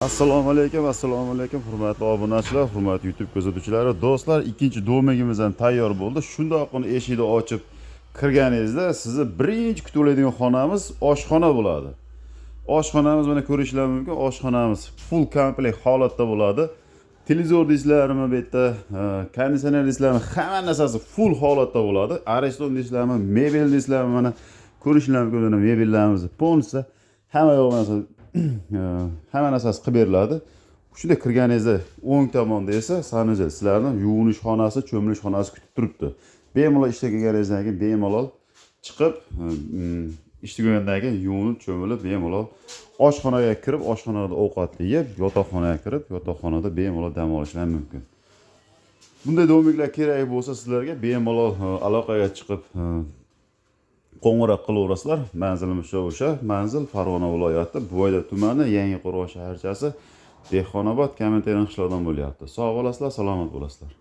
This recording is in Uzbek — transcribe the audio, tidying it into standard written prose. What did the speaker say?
Assalomu alaykum, hurmatli obunachilar, hurmatli YouTube kuzatuvchilari. Do'stlar, ikkinchi domigimiz ham tayyor bo'ldi. Shundoqqina eshikni ochib kirganingizda sizni birinchi kutib oladigan xonamiz oshxona bo'ladi. Oshxonamiz mana ko'rishingiz mumkin. Oshxonamiz full komplekt holatda bo'ladi. Televizor deysizlarmi, bu yerda konditsioner deysizlarmi, hamma narsasi full holatda bo'ladi. Ariston deysizlarmi, mebel deysizlarmi, mana ko'rishingiz mumkin. Mana mebellarimiz polnisa hamma yo'q narsa hamma narsasi qilib beriladi. Shunday kirganingizda o'ng tomonda esa sanuzel sizlarni yuvinish xonasi, cho'milish xonasi kutib turibdi. Bemalol ishga kelganingizdan keyin bemalol chiqib, ishga kelgandan keyin yuvinib, cho'milib, bemalol oshxonaga kirib, oshxonada ovqat yeb, yotoqxonaga kirib, yotoqxonada bemalol dam olishlar mumkin. Bunday domiklar kerak bo'lsa sizlarga bemalol aloqaga chiqib qo'ng'iroq qilaverasizlar. Manzilimiz o'sha. Manzil Farg'ona viloyati Buvayda tumani, Yangiqo'rg'on shaharchasi, Dehqonobod Komintern qishlog'idan bo'lyapti. Sog' bo'lasizlar, salomat bo'lasizlar.